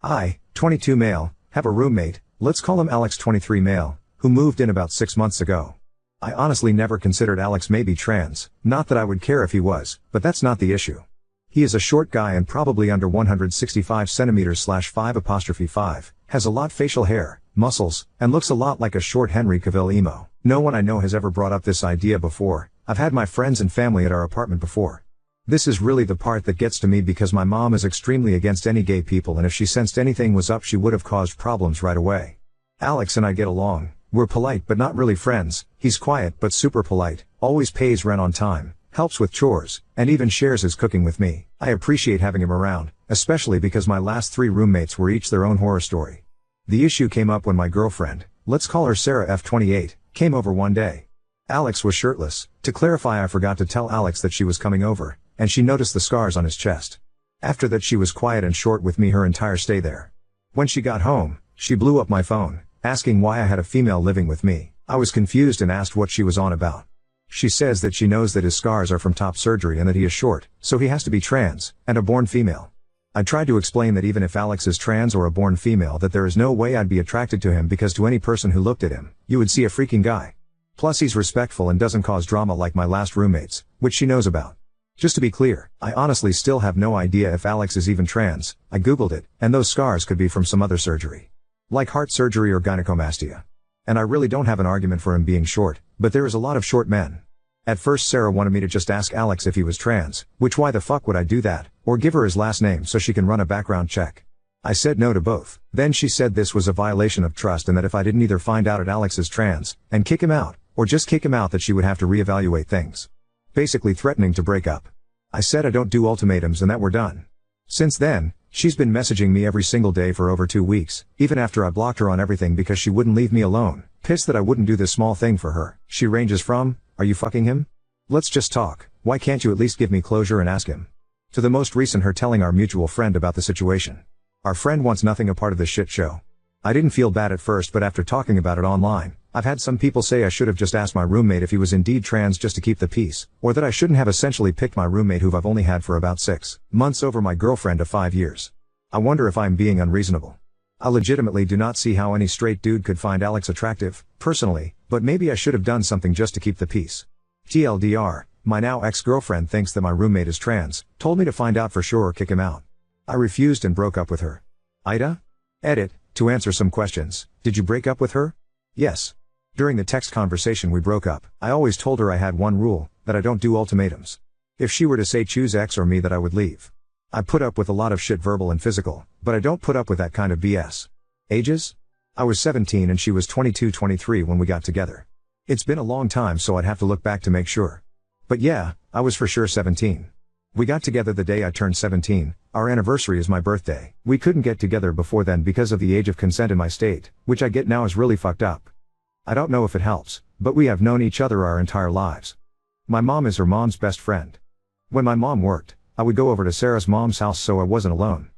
I, 22 male, have a roommate, let's call him Alex 23 male, who moved in about 6 months ago. I honestly never considered Alex maybe trans, not that I would care if he was, but that's not the issue. He is a short guy and probably under 165 centimeters /5'5", has a lot facial hair, muscles, and looks a lot like a short Henry Cavill emo. No one I know has ever brought up this idea before. I've had my friends and family at our apartment before. This is really the part that gets to me because my mom is extremely against any gay people, and if she sensed anything was up she would have caused problems right away. Alex and I get along, we're polite but not really friends, he's quiet but super polite, always pays rent on time, helps with chores, and even shares his cooking with me. I appreciate having him around, especially because my last 3 roommates were each their own horror story. The issue came up when my girlfriend, let's call her Sarah F28, came over one day. Alex was shirtless. To clarify, I forgot to tell Alex that she was coming over, and she noticed the scars on his chest. After that she was quiet and short with me her entire stay there. When she got home, she blew up my phone, asking why I had a female living with me. I was confused and asked what she was on about. She says that she knows that his scars are from top surgery and that he is short, so he has to be trans, and a born female. I tried to explain that even if Alex is trans or a born female that there is no way I'd be attracted to him because to any person who looked at him, you would see a freaking guy. Plus he's respectful and doesn't cause drama like my last roommates, which she knows about. Just to be clear, I honestly still have no idea if Alex is even trans. I googled it, and those scars could be from some other surgery. Like heart surgery or gynecomastia. And I really don't have an argument for him being short, but there is a lot of short men. At first Sarah wanted me to just ask Alex if he was trans, which why the fuck would I do that, or give her his last name so she can run a background check. I said no to both. Then she said this was a violation of trust and that if I didn't either find out that Alex is trans, and kick him out, or just kick him out that she would have to reevaluate things. Basically threatening to break up. I said I don't do ultimatums and that we're done. Since then, she's been messaging me every single day for over 2 weeks, even after I blocked her on everything because she wouldn't leave me alone, pissed that I wouldn't do this small thing for her. She ranges from, "Are you fucking him? Let's just talk, why can't you at least give me closure and ask him?" to the most recent her telling our mutual friend about the situation. Our friend wants nothing a part of this shit show. I didn't feel bad at first, but after talking about it online, I've had some people say I should have just asked my roommate if he was indeed trans just to keep the peace, or that I shouldn't have essentially picked my roommate who I've only had for about 6 months over my girlfriend of 5 years. I wonder if I'm being unreasonable. I legitimately do not see how any straight dude could find Alex attractive, personally, but maybe I should have done something just to keep the peace. TLDR, my now ex-girlfriend thinks that my roommate is trans, told me to find out for sure or kick him out. I refused and broke up with her. Ida? Edit, to answer some questions, did you break up with her? Yes. During the text conversation we broke up. I always told her I had one rule, that I don't do ultimatums. If she were to say choose X or me that I would leave. I put up with a lot of shit verbal and physical, but I don't put up with that kind of BS. Ages? I was 17 and she was 22-23 when we got together. It's been a long time so I'd have to look back to make sure. But yeah, I was for sure 17. We got together the day I turned 17, our anniversary is my birthday. We couldn't get together before then because of the age of consent in my state, which I get now is really fucked up. I don't know if it helps, but we have known each other our entire lives. My mom is her mom's best friend. When my mom worked, I would go over to Sarah's mom's house so I wasn't alone.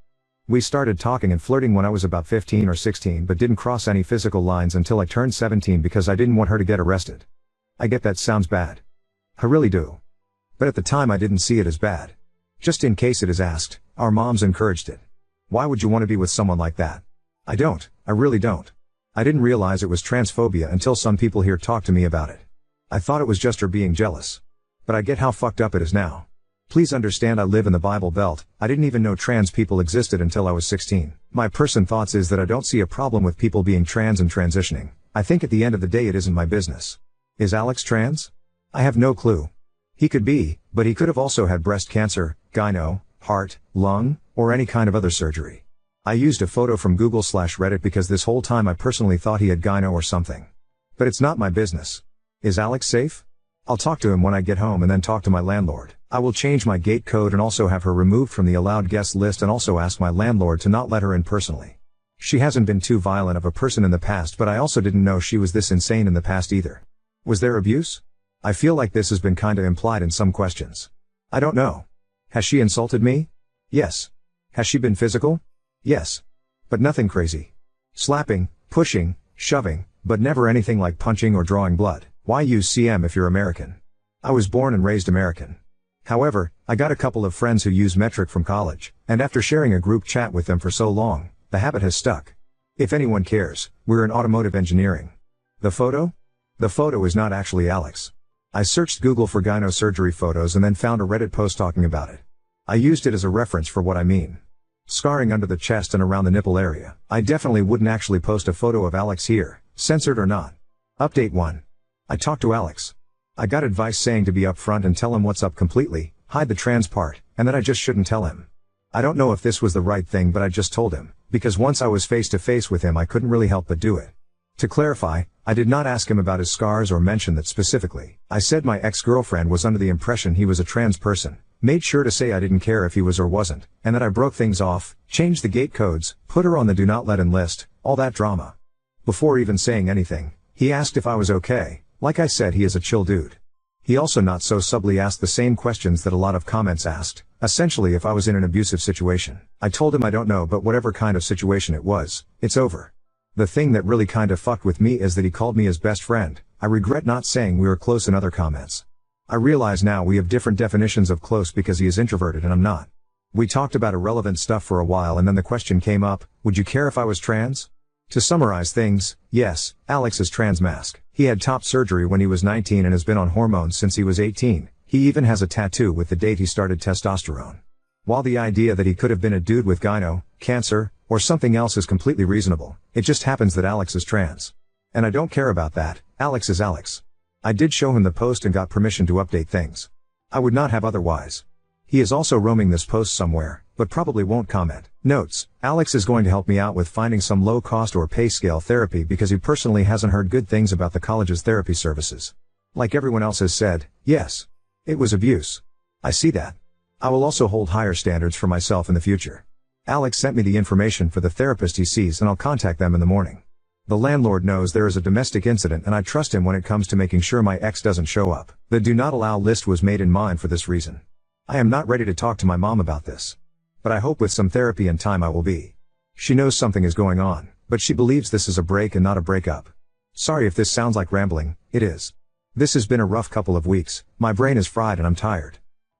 We started talking and flirting when I was about 15 or 16 but didn't cross any physical lines until I turned 17 because I didn't want her to get arrested. I get that sounds bad. I really do. But at the time I didn't see it as bad. Just in case it is asked, our moms encouraged it. Why would you want to be with someone like that? I don't, I really don't. I didn't realize it was transphobia until some people here talked to me about it. I thought it was just her being jealous. But I get how fucked up it is now. Please understand I live in the Bible Belt, I didn't even know trans people existed until I was 16. My personal thoughts is that I don't see a problem with people being trans and transitioning. I think at the end of the day it isn't my business. Is Alex trans? I have no clue. He could be, but he could have also had breast cancer, gyno, heart, lung, or any kind of other surgery. I used a photo from Google/Reddit because this whole time I personally thought he had gyno or something. But it's not my business. Is Alex safe? I'll talk to him when I get home and then talk to my landlord. I will change my gate code and also have her removed from the allowed guest list and also ask my landlord to not let her in personally. She hasn't been too violent of a person in the past, but I also didn't know she was this insane in the past either. Was there abuse? I feel like this has been kinda implied in some questions. I don't know. Has she insulted me? Yes. Has she been physical? Yes. But nothing crazy. Slapping, pushing, shoving, but never anything like punching or drawing blood. Why use CM if you're American? I was born and raised American. However, I got a couple of friends who use metric from college, and after sharing a group chat with them for so long, the habit has stuck. If anyone cares, we're in automotive engineering. The photo? The photo is not actually Alex. I searched Google for gyno surgery photos and then found a Reddit post talking about it. I used it as a reference for what I mean. Scarring under the chest and around the nipple area. I definitely wouldn't actually post a photo of Alex here, censored or not. Update 1. I talked to Alex. I got advice saying to be upfront and tell him what's up completely, hide the trans part, and that I just shouldn't tell him. I don't know if this was the right thing, but I just told him, because once I was face to face with him I couldn't really help but do it. To clarify, I did not ask him about his scars or mention that specifically. I said my ex-girlfriend was under the impression he was a trans person, made sure to say I didn't care if he was or wasn't, and that I broke things off, changed the gate codes, put her on the do not let in list, all that drama. Before even saying anything, he asked if I was okay. Like I said, he is a chill dude. He also not so subtly asked the same questions that a lot of comments asked, essentially if I was in an abusive situation. I told him I don't know, but whatever kind of situation it was, it's over. The thing that really kind of fucked with me is that he called me his best friend. I regret not saying we were close in other comments. I realize now we have different definitions of close because he is introverted and I'm not. We talked about irrelevant stuff for a while and then the question came up, would you care if I was trans? To summarize things, yes, Alex is trans mask. He had top surgery when he was 19 and has been on hormones since he was 18. He even has a tattoo with the date he started testosterone. While the idea that he could have been a dude with gyno, cancer, or something else is completely reasonable, it just happens that Alex is trans. And I don't care about that, Alex is Alex. I did show him the post and got permission to update things. I would not have otherwise. He is also roaming this post somewhere, but probably won't comment. Notes: Alex is going to help me out with finding some low-cost or pay scale therapy because he personally hasn't heard good things about the college's therapy services. Like everyone else has said, yes. It was abuse. I see that. I will also hold higher standards for myself in the future. Alex sent me the information for the therapist he sees and I'll contact them in the morning. The landlord knows there is a domestic incident and I trust him when it comes to making sure my ex doesn't show up. The do not allow list was made in mind for this reason. I am not ready to talk to my mom about this. But I hope with some therapy and time I will be. She knows something is going on, but she believes this is a break and not a breakup. Sorry if this sounds like rambling, it is. This has been a rough couple of weeks, my brain is fried and I'm tired.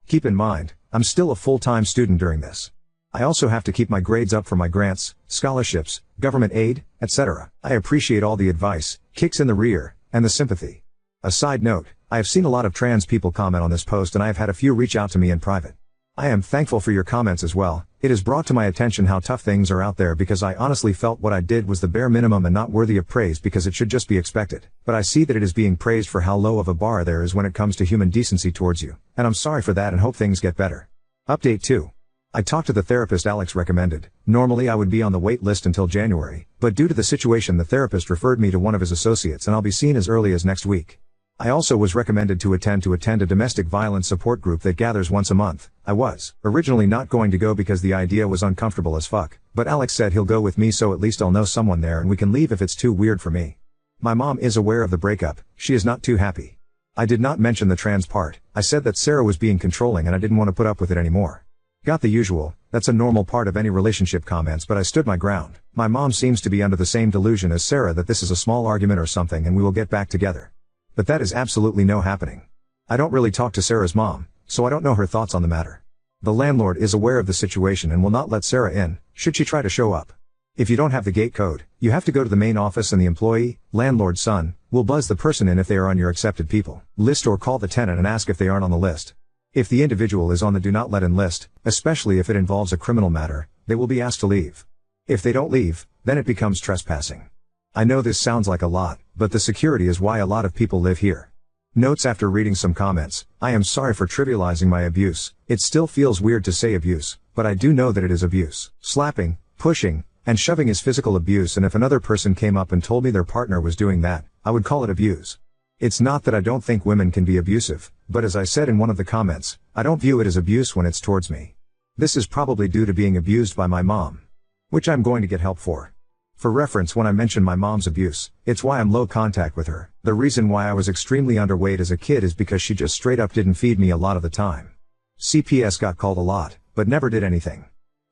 Keep in mind, I'm still a full-time student during this. I also have to keep my grades up for my grants, scholarships, government aid, etc. I appreciate all the advice, kicks in the rear, and the sympathy. A side note, I have seen a lot of trans people comment on this post and I have had a few reach out to me in private. I am thankful for your comments as well. It has brought to my attention how tough things are out there because I honestly felt what I did was the bare minimum and not worthy of praise because it should just be expected. But I see that it is being praised for how low of a bar there is when it comes to human decency towards you, and I'm sorry for that and hope things get better. Update 2. I talked to the therapist Alex recommended. Normally I would be on the wait list until January, but due to the situation the therapist referred me to one of his associates and I'll be seen as early as next week. I also was recommended to attend a domestic violence support group that gathers once a month. I was originally not going to go because the idea was uncomfortable as fuck, but Alex said he'll go with me so at least I'll know someone there and we can leave if it's too weird for me. My mom is aware of the breakup, she is not too happy. I did not mention the trans part, I said that Sarah was being controlling and I didn't want to put up with it anymore. Got the usual, that's a normal part of any relationship comments, but I stood my ground. My mom seems to be under the same delusion as Sarah that this is a small argument or something and we will get back together. But that is absolutely no happening. I don't really talk to Sarah's mom, so I don't know her thoughts on the matter. The landlord is aware of the situation and will not let Sarah in, should she try to show up. If you don't have the gate code, you have to go to the main office and the employee, landlord's son, will buzz the person in if they are on your accepted people list or call the tenant and ask if they aren't on the list. If the individual is on the do not let in list, especially if it involves a criminal matter, they will be asked to leave. If they don't leave, then it becomes trespassing. I know this sounds like a lot, but the security is why a lot of people live here. Notes after reading some comments: I am sorry for trivializing my abuse, it still feels weird to say abuse, but I do know that it is abuse. Slapping, pushing, and shoving is physical abuse, and if another person came up and told me their partner was doing that, I would call it abuse. It's not that I don't think women can be abusive, but as I said in one of the comments, I don't view it as abuse when it's towards me. This is probably due to being abused by my mom, which I'm going to get help for. For reference, when I mention my mom's abuse, it's why I'm low contact with her. The reason why I was extremely underweight as a kid is because she just straight up didn't feed me a lot of the time. CPS got called a lot, but never did anything.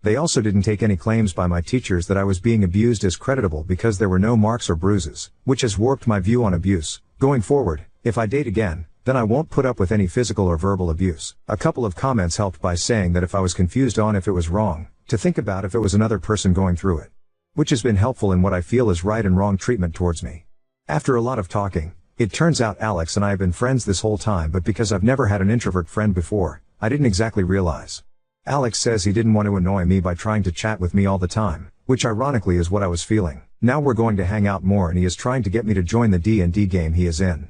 They also didn't take any claims by my teachers that I was being abused as creditable because there were no marks or bruises, which has warped my view on abuse. Going forward, if I date again, then I won't put up with any physical or verbal abuse. A couple of comments helped by saying that if I was confused on if it was wrong, to think about if it was another person going through it. which has been helpful in what I feel is right and wrong treatment towards me. After a lot of talking, it turns out Alex and I have been friends this whole time, but because I've never had an introvert friend before, I didn't exactly realize. Alex says he didn't want to annoy me by trying to chat with me all the time, which ironically is what I was feeling. Now we're going to hang out more and he is trying to get me to join the D&D game he is in.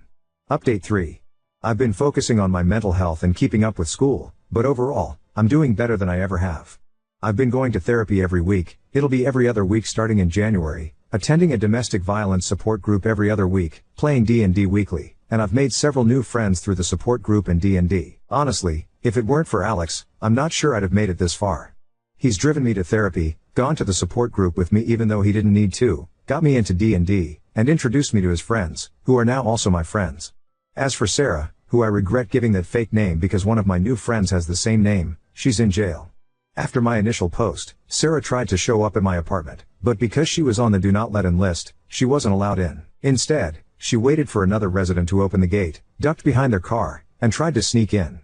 Update 3. I've been focusing on my mental health and keeping up with school, but overall, I'm doing better than I ever have. I've been going to therapy every week, it'll be every other week starting in January, attending a domestic violence support group every other week, playing D&D weekly, and I've made several new friends through the support group and D&D. Honestly, if it weren't for Alex, I'm not sure I'd have made it this far. He's driven me to therapy, gone to the support group with me even though he didn't need to, got me into D&D, and introduced me to his friends, who are now also my friends. As for Sarah, who I regret giving that fake name because one of my new friends has the same name, she's in jail. After my initial post, Sarah tried to show up at my apartment, but because she was on the do not let in list, she wasn't allowed in. Instead, she waited for another resident to open the gate, ducked behind their car, and tried to sneak in.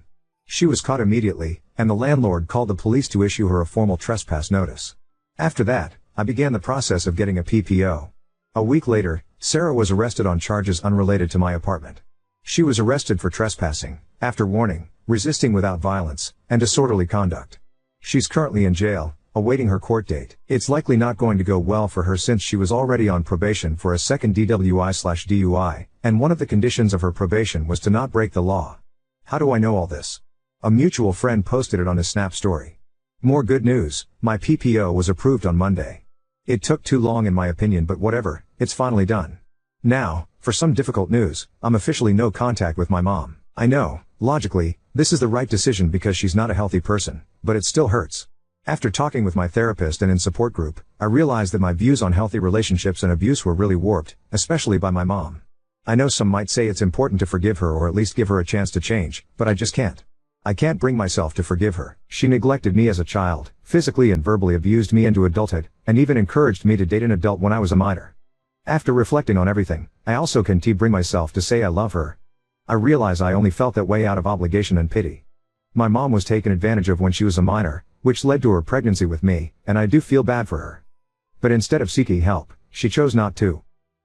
She was caught immediately, and the landlord called the police to issue her a formal trespass notice. After that, I began the process of getting a PPO. A week later, Sarah was arrested on charges unrelated to my apartment. She was arrested for trespassing, after warning, resisting without violence, and disorderly conduct. She's currently in jail, awaiting her court date. It's likely not going to go well for her since she was already on probation for a second DWI/DUI, and one of the conditions of her probation was to not break the law. How do I know all this? A mutual friend posted it on his Snap story. More good news, my PPO was approved on Monday. It took too long in my opinion, but whatever, it's finally done. Now, for some difficult news, I'm officially no contact with my mom. I know, logically, this is the right decision because she's not a healthy person, but it still hurts. After talking with my therapist and in support group, I realized that my views on healthy relationships and abuse were really warped, especially by my mom. I know some might say it's important to forgive her or at least give her a chance to change, but I just can't. I can't bring myself to forgive her. She neglected me as a child, physically and verbally abused me into adulthood, and even encouraged me to date an adult when I was a minor. After reflecting on everything, I also can't bring myself to say I love her. I realize I only felt that way out of obligation and pity. My mom was taken advantage of when she was a minor, which led to her pregnancy with me, and I do feel bad for her. But instead of seeking help, she chose not to.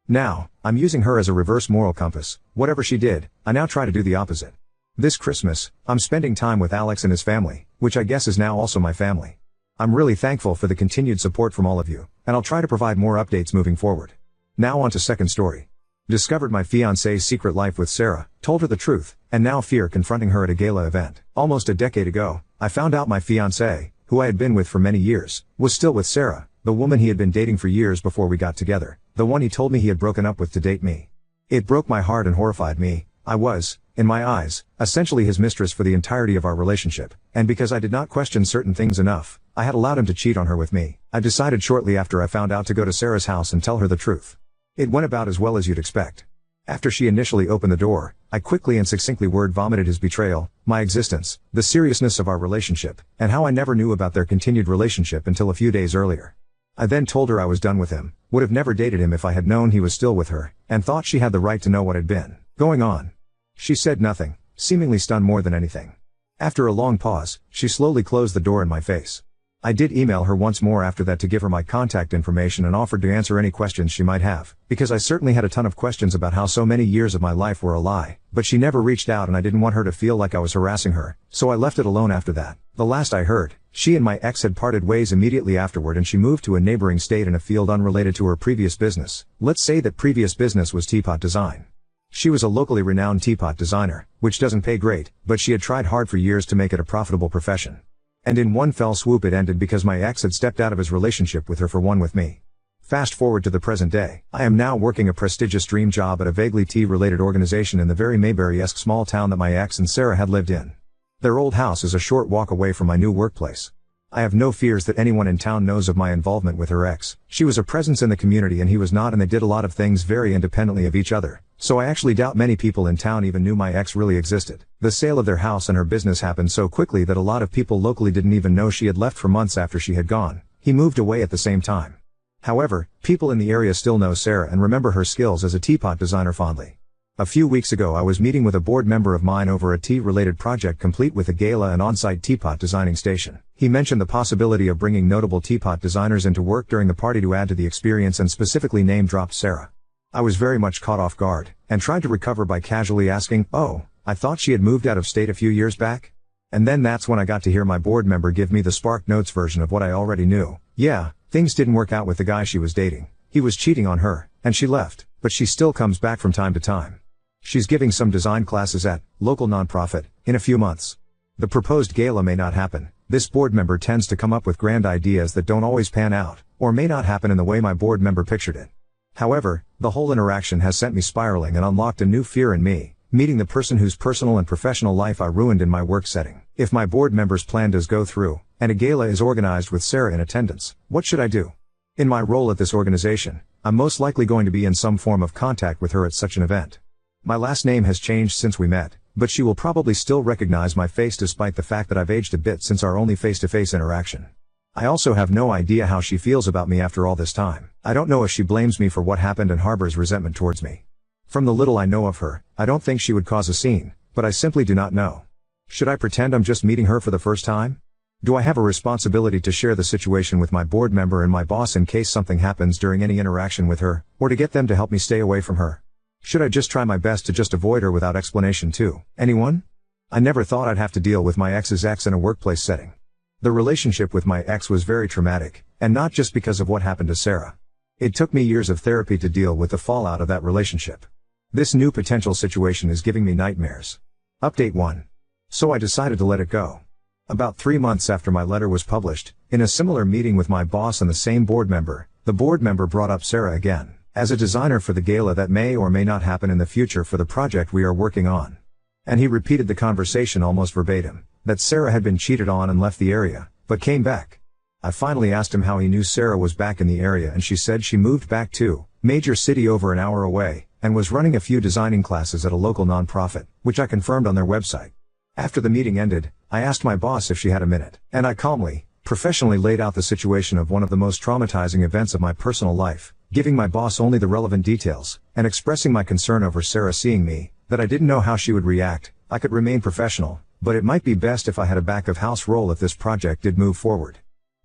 Now, I'm using her as a reverse moral compass. Whatever she did, I now try to do the opposite. This Christmas, I'm spending time with Alex and his family, which I guess is now also my family. I'm really thankful for the continued support from all of you, and I'll try to provide more updates moving forward. Now on to second story. Discovered my fiancé's secret life with Sarah, told her the truth, and now fear confronting her at a gala event. Almost a decade ago, I found out my fiancé, who I had been with for many years, was still with Sarah, the woman he had been dating for years before we got together, the one he told me he had broken up with to date me. It broke my heart and horrified me. I was, in my eyes, essentially his mistress for the entirety of our relationship, and because I did not question certain things enough, I had allowed him to cheat on her with me. I decided shortly after I found out to go to Sarah's house and tell her the truth. It went about as well as you'd expect. After she initially opened the door, I quickly and succinctly word-vomited his betrayal, my existence, the seriousness of our relationship, and how I never knew about their continued relationship until a few days earlier. I then told her I was done with him, would have never dated him if I had known he was still with her, and thought she had the right to know what had been going on. She said nothing, seemingly stunned more than anything. After a long pause, she slowly closed the door in my face. I did email her once more after that to give her my contact information and offered to answer any questions she might have, because I certainly had a ton of questions about how so many years of my life were a lie, but she never reached out and I didn't want her to feel like I was harassing her, so I left it alone after that. The last I heard, she and my ex had parted ways immediately afterward and she moved to a neighboring state in a field unrelated to her previous business. Let's say that previous business was teapot design. She was a locally renowned teapot designer, which doesn't pay great, but she had tried hard for years to make it a profitable profession. And in one fell swoop it ended because my ex had stepped out of his relationship with her for one with me. Fast forward to the present day. I am now working a prestigious dream job at a vaguely tea-related organization in the very Mayberry-esque small town that my ex and Sarah had lived in. Their old house is a short walk away from my new workplace. I have no fears that anyone in town knows of my involvement with her ex. She was a presence in the community and he was not, and they did a lot of things very independently of each other. So I actually doubt many people in town even knew my ex really existed. The sale of their house and her business happened so quickly that a lot of people locally didn't even know she had left for months after she had gone. He moved away at the same time. However, people in the area still know Sarah and remember her skills as a teapot designer fondly. A few weeks ago I was meeting with a board member of mine over a tea-related project complete with a gala and on-site teapot designing station. He mentioned the possibility of bringing notable teapot designers into work during the party to add to the experience and specifically name-dropped Sarah. I was very much caught off guard, and tried to recover by casually asking, "Oh, I thought she had moved out of state a few years back?" And then that's when I got to hear my board member give me the Spark Notes version of what I already knew. Yeah, things didn't work out with the guy she was dating. He was cheating on her, and she left, but she still comes back from time to time. She's giving some design classes at local nonprofit in a few months. The proposed gala may not happen. This board member tends to come up with grand ideas that don't always pan out, or may not happen in the way my board member pictured it. However, the whole interaction has sent me spiraling and unlocked a new fear in me, meeting the person whose personal and professional life I ruined in my work setting. If my board member's plan does go through, and a gala is organized with Sarah in attendance, what should I do? In my role at this organization, I'm most likely going to be in some form of contact with her at such an event. My last name has changed since we met, but she will probably still recognize my face despite the fact that I've aged a bit since our only face-to-face interaction. I also have no idea how she feels about me after all this time. I don't know if she blames me for what happened and harbors resentment towards me. From the little I know of her, I don't think she would cause a scene, but I simply do not know. Should I pretend I'm just meeting her for the first time? Do I have a responsibility to share the situation with my board member and my boss in case something happens during any interaction with her, or to get them to help me stay away from her? Should I just try my best to just avoid her without explanation too? Anyone? I never thought I'd have to deal with my ex's ex in a workplace setting. The relationship with my ex was very traumatic, and not just because of what happened to Sarah. It took me years of therapy to deal with the fallout of that relationship. This new potential situation is giving me nightmares. Update 1. So I decided to let it go. About 3 months after my letter was published, in a similar meeting with my boss and the same board member, the board member brought up Sarah again, as a designer for the gala that may or may not happen in the future for the project we are working on. And he repeated the conversation almost verbatim, that Sarah had been cheated on and left the area, but came back. I finally asked him how he knew Sarah was back in the area, and she said she moved back to major city over an hour away, and was running a few designing classes at a local nonprofit, which I confirmed on their website. After the meeting ended, I asked my boss if she had a minute, and I calmly, professionally laid out the situation of one of the most traumatizing events of my personal life, giving my boss only the relevant details, and expressing my concern over Sarah seeing me, that I didn't know how she would react. I could remain professional, but it might be best if I had a back-of-house role if this project did move forward.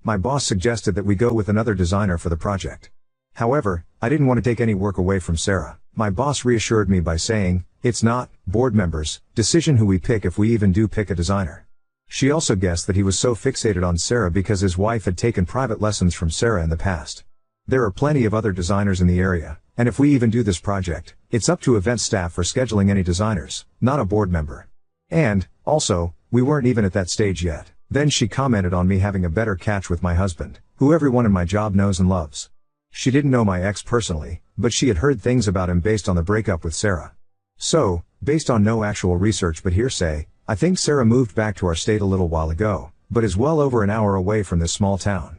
My boss suggested that we go with another designer for the project. However, I didn't want to take any work away from Sarah. My boss reassured me by saying, "It's not board members' decision who we pick if we even do pick a designer." She also guessed that he was so fixated on Sarah because his wife had taken private lessons from Sarah in the past. There are plenty of other designers in the area, and if we even do this project, it's up to event staff for scheduling any designers, not a board member. And, also, we weren't even at that stage yet. Then she commented on me having a better catch with my husband, who everyone in my job knows and loves. She didn't know my ex personally, but she had heard things about him based on the breakup with Sarah. So, based on no actual research but hearsay, I think Sarah moved back to our state a little while ago, but is well over an hour away from this small town.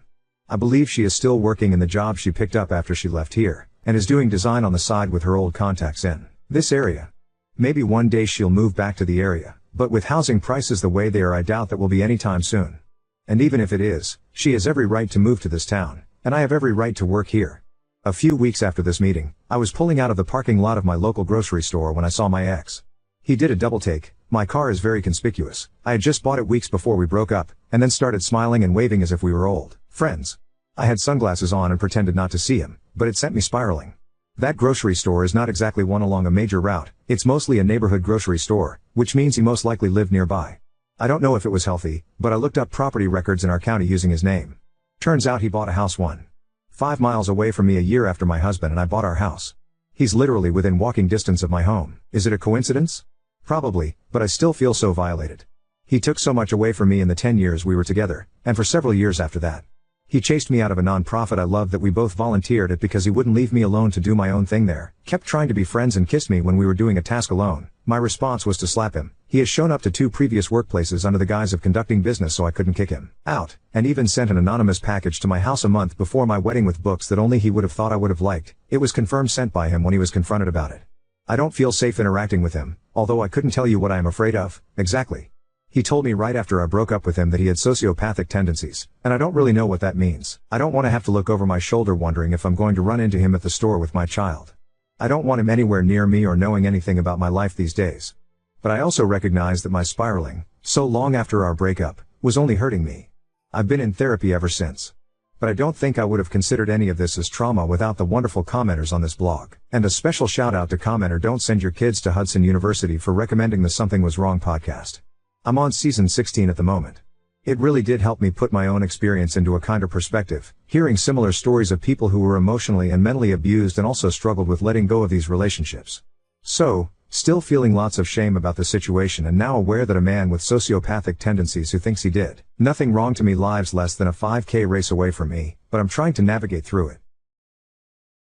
I believe she is still working in the job she picked up after she left here, and is doing design on the side with her old contacts in this area. Maybe one day she'll move back to the area, but with housing prices the way they are, I doubt that will be anytime soon. And even if it is, she has every right to move to this town, and I have every right to work here. A few weeks after this meeting, I was pulling out of the parking lot of my local grocery store when I saw my ex. He did a double take. My car is very conspicuous. I had just bought it weeks before we broke up, and then started smiling and waving as if we were old friends. I had sunglasses on and pretended not to see him, but it sent me spiraling. That grocery store is not exactly one along a major route, it's mostly a neighborhood grocery store, which means he most likely lived nearby. I don't know if it was healthy, but I looked up property records in our county using his name. Turns out he bought a house 1.5 miles away from me a year after my husband and I bought our house. He's literally within walking distance of my home. Is it a coincidence? Probably, but I still feel so violated. He took so much away from me in the 10 years we were together, and for several years after that. He chased me out of a non-profit I loved that we both volunteered at because he wouldn't leave me alone to do my own thing there, kept trying to be friends and kissed me when we were doing a task alone. My response was to slap him. He has shown up to 2 previous workplaces under the guise of conducting business so I couldn't kick him out, and even sent an anonymous package to my house a month before my wedding with books that only he would have thought I would have liked. It was confirmed sent by him when he was confronted about it. I don't feel safe interacting with him, although I couldn't tell you what I am afraid of, exactly. He told me right after I broke up with him that he had sociopathic tendencies, and I don't really know what that means. I don't want to have to look over my shoulder wondering if I'm going to run into him at the store with my child. I don't want him anywhere near me or knowing anything about my life these days. But I also recognize that my spiraling, so long after our breakup, was only hurting me. I've been in therapy ever since. But I don't think I would have considered any of this as trauma without the wonderful commenters on this blog. And a special shout out to commenter Don't Send Your Kids to Hudson University for recommending the Something Was Wrong podcast. I'm on season 16 at the moment. It really did help me put my own experience into a kinder perspective, hearing similar stories of people who were emotionally and mentally abused and also struggled with letting go of these relationships. So, still feeling lots of shame about the situation and now aware that a man with sociopathic tendencies who thinks he did nothing wrong to me lives less than a 5K race away from me, but I'm trying to navigate through it.